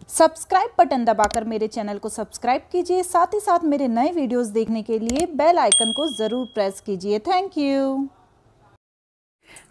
Subscribe button दबाकर मेरे channel को सब्सक्राइब कीजिए, साथ ही साथ मेरे नए वीडियोस देखने के लिए बेल आइकन को ज़रूर प्रेस कीजिए। Thank you.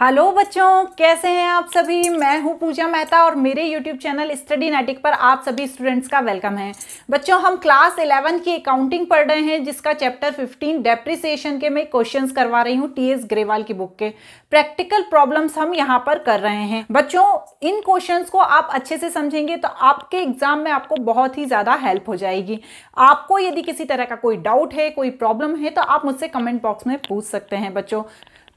हेलो बच्चों, कैसे हैं आप सभी। मैं हूं पूजा मेहता और मेरे यूट्यूब चैनल स्टडीनेटिक पर आप सभी स्टूडेंट्स का वेलकम है। बच्चों, हम क्लास 11 की अकाउंटिंग पढ़ रहे हैं, जिसका चैप्टर 15 डेप्रिसिएशन के मैं क्वेश्चंस करवा रही हूं टीएस ग्रेवाल की बुक के। प्रैक्टिकल प्रॉब्लम्स हम यहां पर कर रहे हैं। बच्चों, इन क्वेश्चंस को आप अच्छे से समझेंगे तो आपके एग्जाम में आपको बहुत ही ज्यादा हेल्प हो जाएगी। आपको यदि किसी तरह का कोई डाउट है, कोई प्रॉब्लम है, तो आप मुझसे कमेंट बॉक्स में पूछ सकते हैं। बच्चों,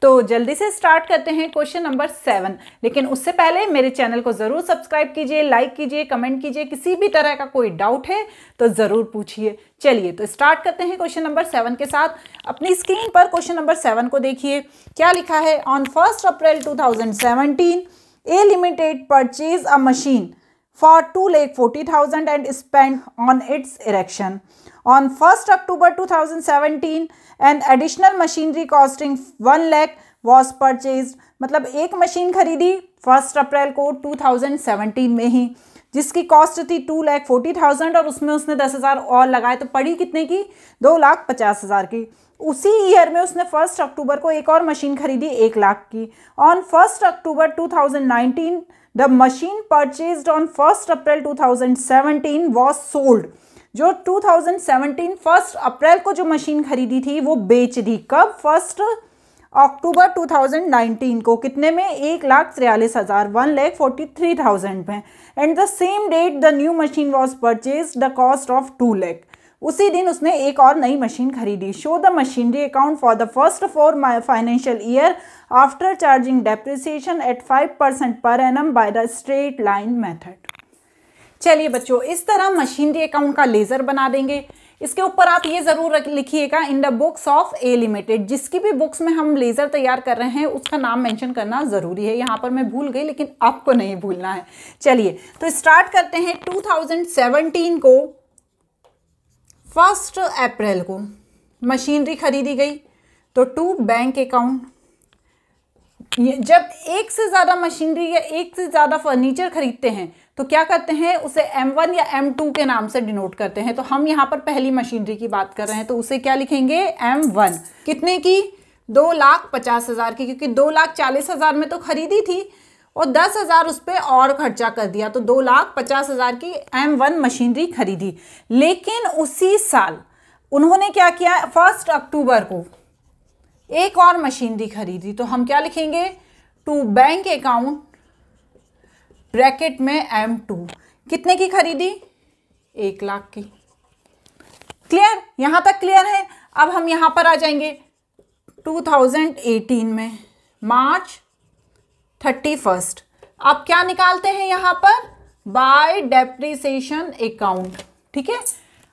तो जल्दी से स्टार्ट करते हैं क्वेश्चन नंबर 7। लेकिन उससे पहले मेरे चैनल को जरूर सब्सक्राइब कीजिए, लाइक कीजिए, कमेंट कीजिए। किसी भी तरह का कोई डाउट है तो जरूर पूछिए। चलिए तो स्टार्ट करते हैं क्वेश्चन नंबर 7 के साथ। अपनी स्क्रीन पर क्वेश्चन नंबर 7 को देखिए, क्या लिखा है। On 1 April 2017 A limited purchase a machine for 2,40,000 and spent on its erection. On 1st October 2017, an additional machinery costing 1 lakh was purchased. मतलब एक मशीन खरीदी 1 अप्रैल को 2017 में ही, जिसकी कॉस्ट थी 2,40,000 और उसमें उसने 10,000 और लगाए, तो पड़ी कितने की, 2,50,000 की। उसी ईयर में उसने 1 अक्टूबर को एक और मशीन खरीदी 1 लाख की। On 1 October 2019 the machine purchased on 1 April 2017 was sold. जो 2017 1 अप्रैल को जो मशीन खरीदी थी वो बेच दी। कब? 1 अक्टूबर 2019 को। कितने में? 1,43,000, 1,43,000 में। And the same date the new machine was purchase the cost of 2 lakh. उसी दिन उसने एक और नई मशीन खरीदी। Show the machinery account for the first 4 financial year after charging depreciation at 5% per annum by the straight line method. चलिए बच्चों, इस तरह मशीनरी अकाउंट का लेजर बना देंगे। इसके ऊपर आप ये जरूर लिखिएगा, in the books of A limited. जिसकी भी बुक्स में हम लेजर तैयार कर रहे हैं उसका नाम मेंशन करना जरूरी है। यहाँ पर मैं भूल गई, लेकिन आपको नहीं भूलना है। चलिए तो स्टार्ट करते हैं। 2017 को 1 अप्रैल को मशीनरी खरीदी गई, तो टू बैंक अकाउंट। जब एक से ज़्यादा मशीनरी या एक से ज़्यादा फर्नीचर खरीदते हैं तो क्या करते हैं, उसे M1 या M2 के नाम से डिनोट करते हैं। तो हम यहाँ पर पहली मशीनरी की बात कर रहे हैं, तो उसे क्या लिखेंगे, M1। कितने की? 2,50,000 की, क्योंकि 2,40,000 में तो खरीदी थी और 10,000 उस पर और खर्चा कर दिया, तो 2,50,000 की M1 मशीनरी खरीदी। लेकिन उसी साल उन्होंने क्या किया, 1 अक्टूबर को एक और मशीनरी खरीदी। तो हम क्या लिखेंगे, टू बैंक अकाउंट ब्रैकेट में M2। कितने की खरीदी? 1 लाख की। क्लियर? यहां तक क्लियर है। अब हम यहां पर आ जाएंगे 2018 में, मार्च 31। अब क्या निकालते हैं यहां पर, बाय डेप्रिसिएशन अकाउंट। ठीक है,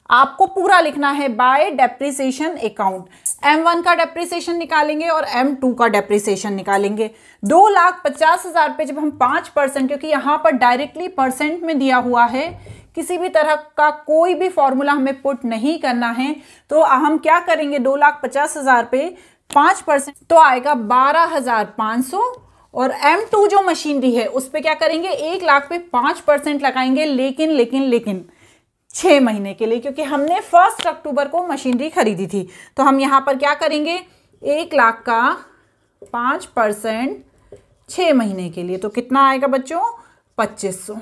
आपको पूरा लिखना है बाय डेप्रिसिएशन अकाउंट। M1 का डेप्रिसिएशन निकालेंगे और M2 का डेप्रिसिएशन निकालेंगे। 2,50,000 पे जब हम 5%, क्योंकि यहाँ पर डायरेक्टली परसेंट में दिया हुआ है, किसी भी तरह का कोई भी फॉर्मूला हमें पुट नहीं करना है, तो हम क्या करेंगे, 2,50,000 पे 5% तो आएगा 12,500। और M2 जो मशीनरी है उस पर क्या करेंगे, 1 लाख पे 5% लगाएंगे, लेकिन 6 महीने के लिए, क्योंकि हमने 1 अक्टूबर को मशीनरी खरीदी थी। तो हम यहां पर क्या करेंगे, 1 लाख का 5% 6 महीने के लिए, तो कितना आएगा बच्चों, 2,500।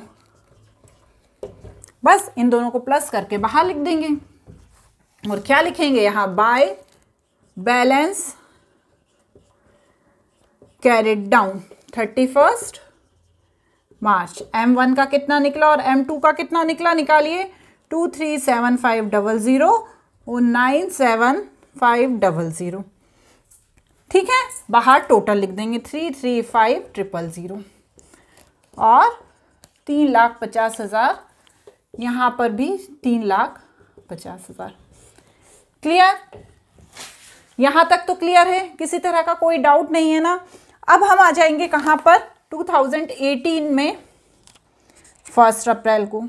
बस इन दोनों को प्लस करके बाहर लिख देंगे और क्या लिखेंगे यहां, बाय बैलेंस कैरिड डाउन 31 मार्च। M1 का कितना निकला और M2 का कितना निकला, निकालिए। 237500 और 97500। ठीक है, बाहर टोटल लिख देंगे 335,000 और 3,50,000। यहाँ पर भी 3,50,000। क्लियर? यहाँ तक तो क्लियर है, किसी तरह का कोई डाउट नहीं है ना। अब हम आ जाएंगे कहाँ पर, 2018 में 1 अप्रैल को।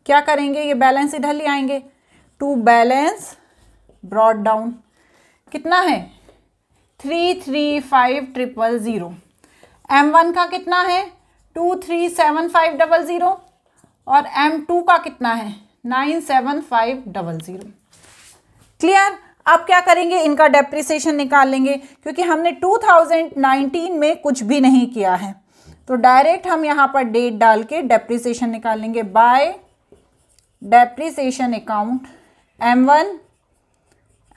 क्या करेंगे, ये बैलेंस इधर ले आएंगे, टू बैलेंस ब्रॉड डाउन। कितना है, 335,000। M1 का कितना है 237500 और M2 का कितना है 97500। क्लियर। अब क्या करेंगे, इनका डेप्रिसिएशन निकाल लेंगे क्योंकि हमने 2019 में कुछ भी नहीं किया है, तो डायरेक्ट हम यहाँ पर डेट डाल के डेप्रिसिएशन निकाल लेंगे। Bye depreciation account M1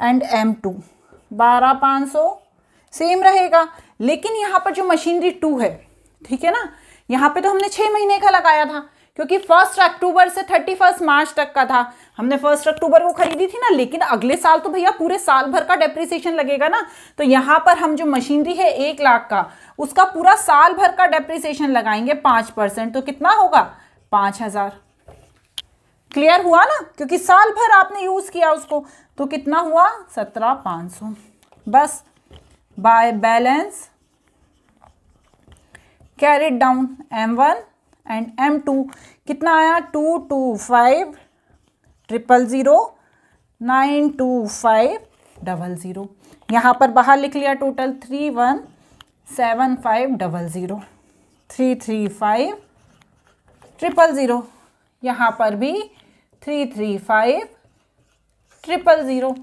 and M2 12500 same रहेगा, लेकिन यहाँ पर जो मशीनरी 2 है, ठीक है ना, यहाँ पे तो हमने 6 महीने का लगाया था क्योंकि 1 अक्टूबर से 31 मार्च तक का था। हमने 1 अक्टूबर को खरीदी थी ना, लेकिन अगले साल तो भैया पूरे साल भर का डेप्रिसिएशन लगेगा ना, तो यहाँ पर हम जो मशीनरी है 1 लाख का, उसका पूरा साल भर का डेप्रिसिएशन लगाएंगे 5%, तो कितना होगा 5000। क्लियर हुआ ना, क्योंकि साल भर आपने यूज किया उसको, तो कितना हुआ 17500। बस bye balance carried down M1 and M2 कितना आया 225000 92500। यहाँ पर बाहर लिख लिया टोटल 3175000 335000, यहाँ पर भी 335000।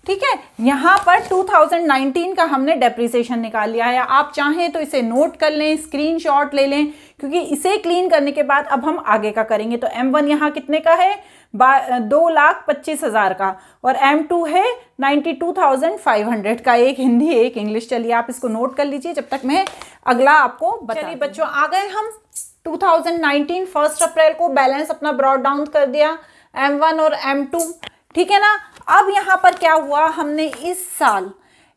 ठीक है, यहाँ पर 2019 का हमने डेप्रिसिएशन निकाल लिया है। आप चाहें तो इसे नोट कर लें, स्क्रीनशॉट ले लें, क्योंकि इसे क्लीन करने के बाद अब हम आगे का करेंगे। तो M1 यहाँ कितने का है 2,25,000 का, और M2 है 92,500 का। एक हिंदी एक इंग्लिश। चलिए आप इसको नोट कर लीजिए जब तक मैं अगला आपको बता। चलिए बच्चों, आ गए हम 2019 1 अप्रैल को बैलेंस अपना ब्रॉड डाउन कर दिया M1 और M2, ठीक है ना। अब यहाँ पर क्या हुआ, हमने इस साल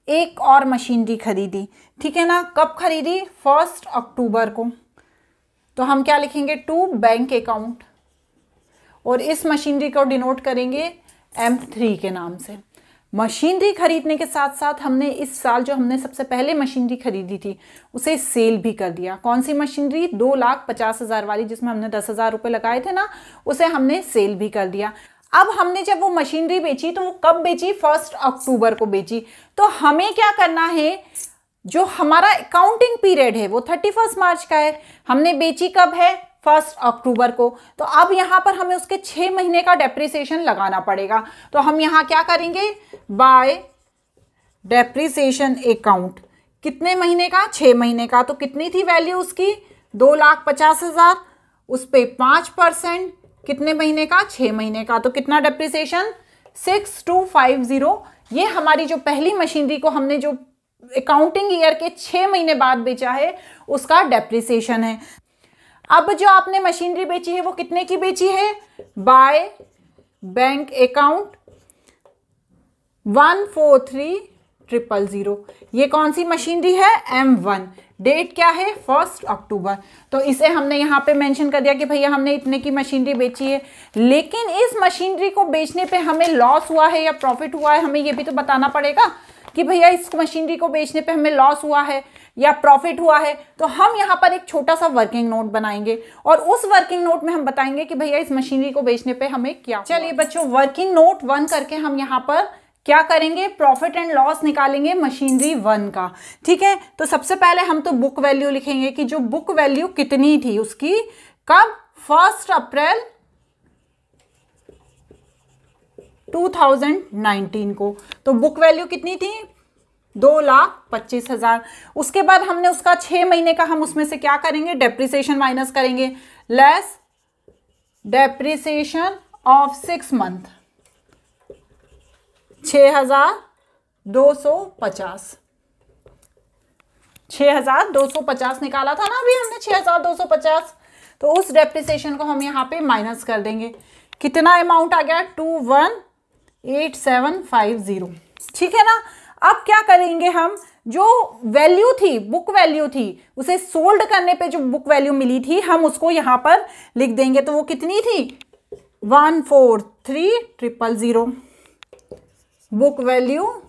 एक और मशीनरी खरीदी, ठीक है ना। कब खरीदी 1 अक्टूबर को, तो हम क्या लिखेंगे टू बैंक अकाउंट, और इस मशीनरी को डिनोट करेंगे M3 के नाम से। मशीनरी खरीदने के साथ साथ हमने इस साल जो हमने सबसे पहले मशीनरी खरीदी थी उसे सेल भी कर दिया। कौन सी मशीनरी 2,50,000 वाली, जिसमें हमने 10,000 रुपये लगाए थे ना, उसे हमने सेल भी कर दिया। अब हमने जब वो मशीनरी बेची तो वो कब बेची 1 अक्टूबर को बेची। तो हमें क्या करना है, जो हमारा अकाउंटिंग पीरियड है वो 31 मार्च का है, हमने बेची कब है 1 अक्टूबर को, तो अब यहाँ पर हमें उसके 6 महीने का डेप्रिसिएशन लगाना पड़ेगा। तो हम यहाँ क्या करेंगे, बाय डेप्रिसिएशन अकाउंट कितने महीने का 6 महीने का, तो कितनी थी वैल्यू उसकी 2,50,000, उस पे 5% कितने महीने का 6 महीने का, तो कितना डेप्रिसिएशन 6250। ये हमारी जो पहली मशीनरी को हमने जो अकाउंटिंग ईयर के 6 महीने बाद बेचा है उसका डेप्रिसिएशन है। अब जो आपने मशीनरी बेची है वो कितने की बेची है, बाय बैंक अकाउंट 143,000। ये कौन सी मशीनरी है M1, डेट क्या है 1 अक्टूबर। तो इसे हमने यहाँ पे मेंशन कर दिया कि भैया हमने इतने की मशीनरी बेची है, लेकिन इस मशीनरी को बेचने पे हमें लॉस हुआ है या प्रॉफिट हुआ है, हमें ये भी तो बताना पड़ेगा कि भैया इस मशीनरी को बेचने पे हमें लॉस हुआ है या प्रॉफिट हुआ है। तो हम यहाँ पर एक छोटा सा वर्किंग नोट बनाएंगे और उस वर्किंग नोट में हम बताएंगे कि भैया इस मशीनरी को बेचने पे हमें क्या। चलिए बच्चों, वर्किंग नोट 1 करके हम यहाँ पर क्या करेंगे, प्रॉफिट एंड लॉस निकालेंगे मशीनरी 1 का, ठीक है। तो सबसे पहले हम तो बुक वैल्यू लिखेंगे कि जो बुक वैल्यू कितनी थी उसकी, कब 1 अप्रैल 2019 को। तो बुक वैल्यू कितनी थी 2,25,000। उसके बाद हमने उसका 6 महीने का हम उसमें से क्या करेंगे, डेप्रिसिएशन माइनस करेंगे, लेस डेप्रिसिएशन ऑफ 6 मंथ 6,250। 6,250 निकाला था ना अभी हमने 6,250, तो उस डेप्रिसिएशन को हम यहाँ पे माइनस कर देंगे। कितना अमाउंट आ गया 21,8750, ठीक है ना। अब क्या करेंगे हम, जो वैल्यू थी बुक वैल्यू थी उसे सोल्ड करने पे जो बुक वैल्यू मिली थी हम उसको यहाँ पर लिख देंगे। तो वो कितनी थी 143,000 बुक वैल्यू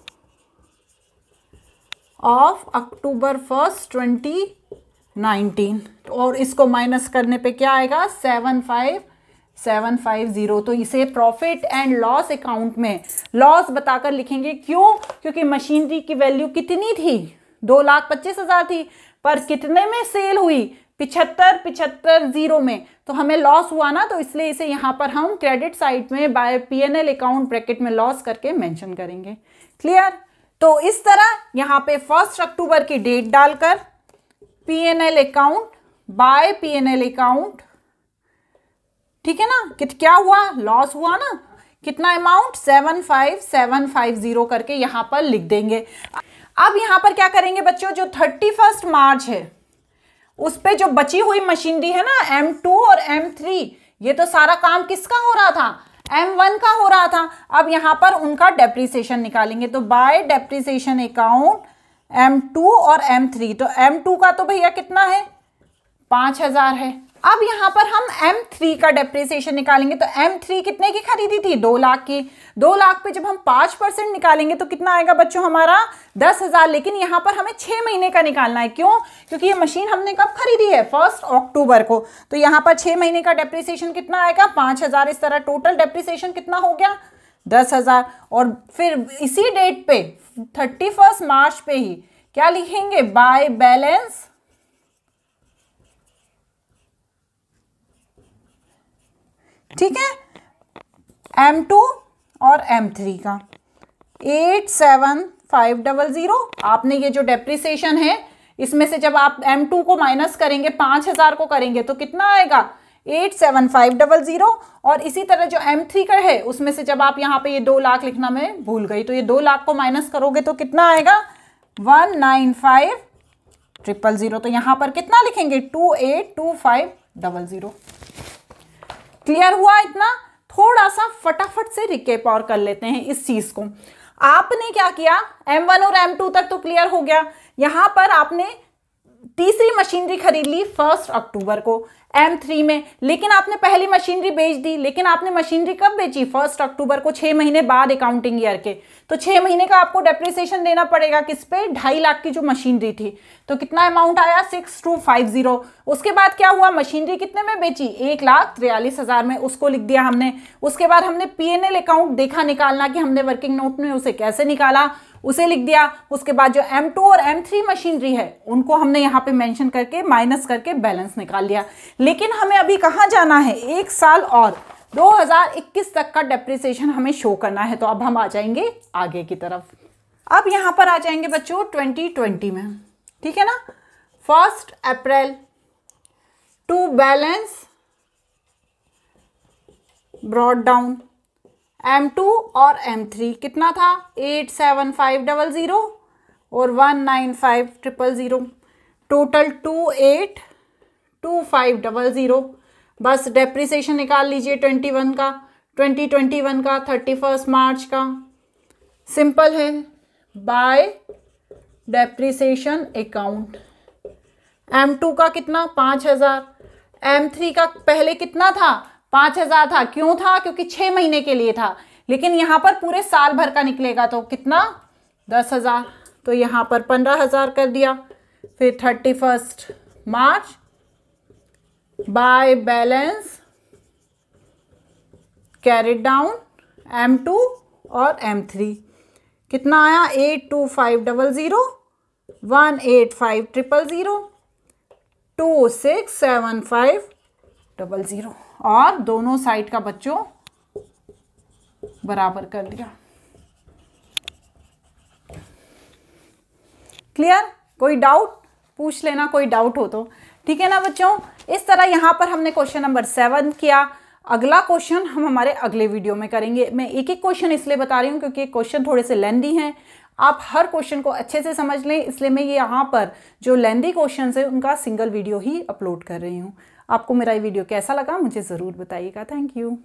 ऑफ अक्टूबर 1 2019, और इसको माइनस करने पे क्या आएगा 7,550। तो इसे प्रॉफिट एंड लॉस अकाउंट में लॉस बताकर लिखेंगे। क्यों, क्योंकि मशीनरी की वैल्यू कितनी थी 2,25,000 थी, पर कितने में सेल हुई 75 75 जीरो में, तो हमें लॉस हुआ ना, तो इसलिए इसे यहाँ पर हम क्रेडिट साइड में बाय P&L अकाउंट ब्रैकेट में लॉस करके मेंशन करेंगे। क्लियर? तो इस तरह यहाँ पे 1 अक्टूबर की डेट डालकर P&L account by P&L account, ठीक है ना, क्या हुआ, लॉस हुआ ना, कितना अमाउंट 75750 करके यहाँ पर लिख देंगे। अब यहाँ पर क्या करेंगे बच्चों, जो 31 मार्च है उस पे जो बची हुई मशीनरी है ना M2 और M3, ये तो सारा काम किसका हो रहा था, M1 का हो रहा था। अब यहाँ पर उनका डेप्रिसिएशन निकालेंगे, तो बाय डेप्रिसिएशन अकाउंट M2 और M3, तो M2 का तो भैया कितना है 5000 है। अब यहाँ पर हम M3 का डेप्रिसिएशन निकालेंगे, तो M3 कितने की खरीदी थी, 2 लाख की। 2 लाख पे जब हम 5% निकालेंगे तो कितना आएगा बच्चों हमारा 10,000। लेकिन यहाँ पर हमें 6 महीने का निकालना है, क्यों, क्योंकि ये मशीन हमने कब खरीदी है 1 अक्टूबर को, तो यहाँ पर 6 महीने का डेप्रिसिएशन कितना आएगा 5000। इस तरह टोटल डेप्रिसिएशन कितना हो गया 10,000। और फिर इसी डेट पे 31 मार्च पे ही क्या लिखेंगे, बाय बैलेंस, ठीक है, M2 और M3 का 87500। आपने ये जो डेप्रिसिएशन है इसमें से जब आप M2 को माइनस करेंगे 5000 को करेंगे तो कितना आएगा 87500। और इसी तरह जो M3 का है उसमें से जब आप यहाँ पे ये 2 लाख लिखना मैं भूल गई, तो ये 2 लाख को माइनस करोगे तो कितना आएगा 19500। तो यहाँ पर कितना लिखेंगे 282500। क्लियर हुआ इतना? थोड़ा सा फटाफट से रिकेप और कर लेते हैं इस चीज को। आपने क्या किया, M1 और M2 तक तो क्लियर हो गया। यहां पर आपने तीसरी मशीनरी खरीद ली 1 अक्टूबर को M3 में, लेकिन आपने पहली मशीनरी बेच दी। लेकिन आपने मशीनरी कब बेची 1 अक्टूबर को, 6 महीने बाद अकाउंटिंग ईयर के। तो 6 महीने का आपको डेप्रिसिएशन देना पड़ेगा किस पे, 2.5 लाख की जो मशीनरी थी। तो कितना अमाउंट आया 6250। उसके बाद क्या हुआ, मशीनरी कितने में बेची 1,43,000 में, उसको लिख दिया हमने। उसके बाद हमने P&L अकाउंट देखा निकालना कि हमने वर्किंग नोट में उसे कैसे निकाला, उसे लिख दिया। उसके बाद जो M2 और M3 मशीनरी है उनको हमने यहाँ पे मेंशन करके माइनस करके बैलेंस निकाल लिया। लेकिन हमें अभी कहाँ जाना है, 1 साल और 2021 तक का डेप्रिसिएशन हमें शो करना है। तो अब हम आ जाएंगे आगे की तरफ। अब यहाँ पर आ जाएंगे बच्चों 2020 में, ठीक है ना। 1 April to balance brought down M2 और M3 कितना था 87500 और 19500, टोटल 282500। बस डेप्रिसिएशन निकाल लीजिए 2021 का 31 मार्च का। सिंपल है, बाय डेप्रिसिएशन अकाउंट। M2 का कितना 5000, M3 का पहले कितना था 5000 था। क्यों था, क्योंकि 6 महीने के लिए था। लेकिन यहाँ पर पूरे साल भर का निकलेगा तो कितना 10,000, तो यहाँ पर 15,000 कर दिया। फिर 31 March by balance carried down M2 और M3 कितना आया 82500, 18500, 267500 और दोनों साइड का बच्चों बराबर कर दिया। क्लियर? कोई डाउट पूछ लेना, कोई डाउट हो तो, ठीक है ना बच्चों। इस तरह यहाँ पर हमने क्वेश्चन नंबर 7 किया। अगला क्वेश्चन हम हमारे अगले वीडियो में करेंगे। मैं एक एक क्वेश्चन इसलिए बता रही हूँ क्योंकि क्वेश्चन थोड़े से लेंदी हैं, आप हर क्वेश्चन को अच्छे से समझ लें, इसलिए मैं ये यहाँ पर जो लेंदी क्वेश्चन है उनका सिंगल वीडियो ही अपलोड कर रही हूँ। आपको मेरा ये वीडियो कैसा लगा मुझे ज़रूर बताइएगा। Thank you.